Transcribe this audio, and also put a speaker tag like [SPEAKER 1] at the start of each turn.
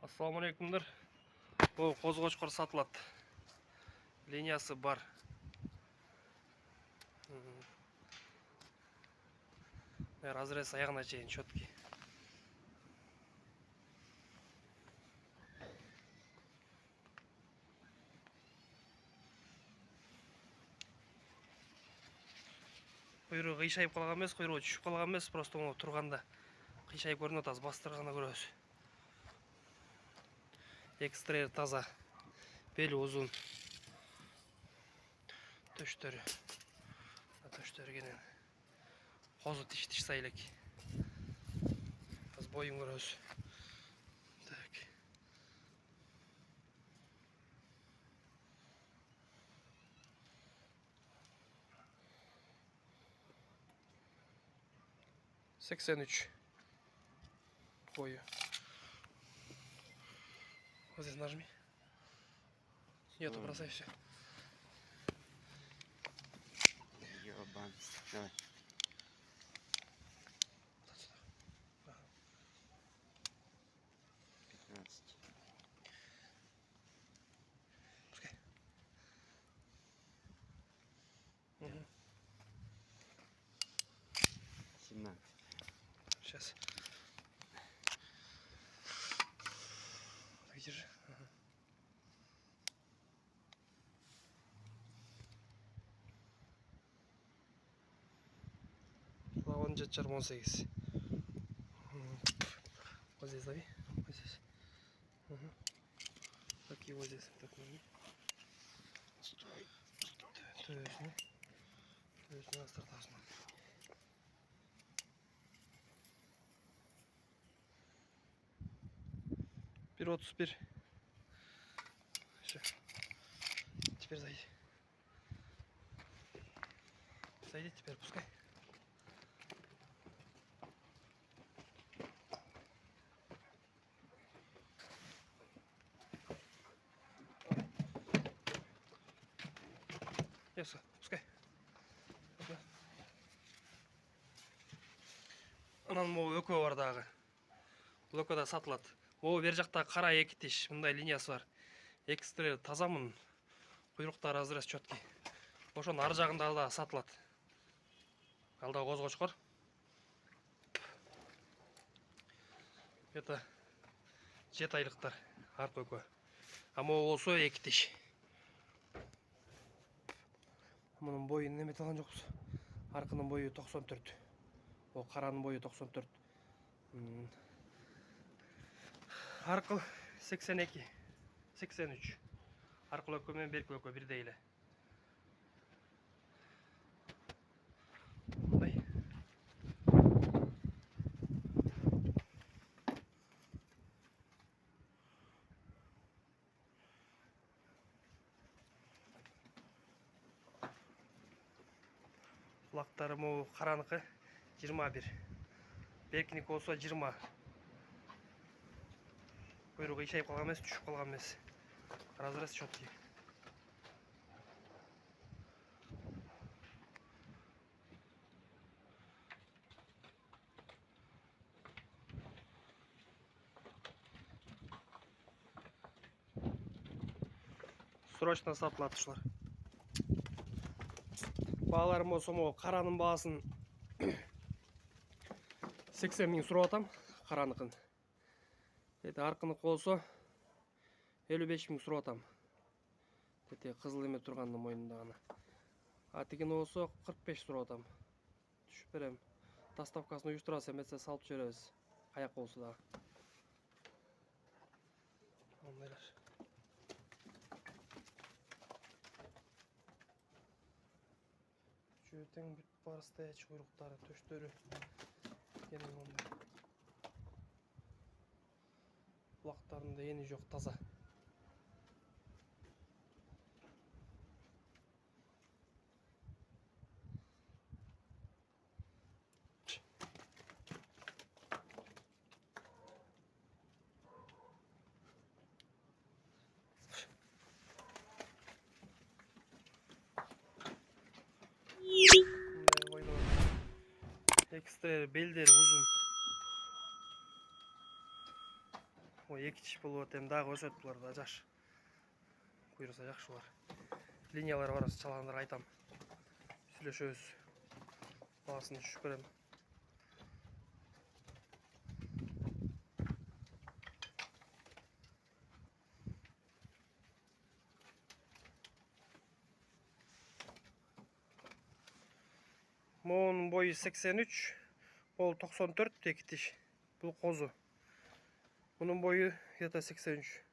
[SPEAKER 1] Assalamu alaikumlar. Bu qo'zg'ochqor sotiladi. Liniyasi bor. Razrez ayağına çeyin четкий. Quyruğu qiyshayып қалған емес, quyruğu түшіп қалған емес, просто оны тұрғанда qiyshayып көрініп отырады, бастырғанда көресіз. Экстрейер таза, бели uzun. Төштері кенен қозы тиш сайлек. Az boyun көресіз. Так. ...83 boyu. Вот здесь нажми. Нету, бросай все.
[SPEAKER 2] Ёбан. Давай.
[SPEAKER 1] Ага.
[SPEAKER 2] 15.
[SPEAKER 1] Пускай. Угу.
[SPEAKER 2] 17.
[SPEAKER 1] Сейчас. Так, держи. Ага. Лаван жетчарым 18. Вот здесь лови. Вот здесь. Угу. Так и вот здесь. Так, лови.
[SPEAKER 2] Стой.
[SPEAKER 1] Töğüsünü astırtasın. Bir 31. Все. Теперь зайди. Зайди теперь, пускай. Ясно, пускай. Анан могу өкөө бар дагы. Бул өкөдө сатылат. Могу бер жакта кара эки тиш, мындай линиясы бар. Экстрейер тазамын. Куйруктар разрез четкий. Ошонун ар жагында да сатылат. Алда козгочкор. Это 7 айлыктар аркы өкөө. А могу болсо эки тиш. Мунун боюн неметип алган жокпуз. Аркынын бою 94. O karanın boyu 94. Arka 82. 83. Arka lökö men berki lökö bir değil. Bunday. Kulaklarım o karanlıkı 21. Berkiniki olsa 20. Kuyruğu işeyip kalgan емес, düşüp kalgan емес. Разрез четкий. Срочно сатылатышылар. Бағаларым болса mo қараның бағасын 80 миң сурап атам, қараныкын. Аркыныкі болса 55 миң сурап атам. Қызыл еме тұрғанды мойнындағына. Атыгені болса 45 сурап атам. Түшіп берем. Доставкасын ұйыштырасы әметсе салып жіберебіз. Қаяқ болса да. Ондайлар. Жөтең бүт бар стояч құйрықтары, төштері. Бұлақтарында ені жоқ, таза. Экстрейер, белдері uzun. Ой, 2 тиш болуп атем, дагы өсөт булар да жаш. Буйруса жакшы булар. Линиялар бар, чалгандыр айтам. Сүйлөшөбүз. Баасын түшүп берем. Монун бою 83, бул 94, 2 тиш. Бул козу. Bunun boyu ya da 83.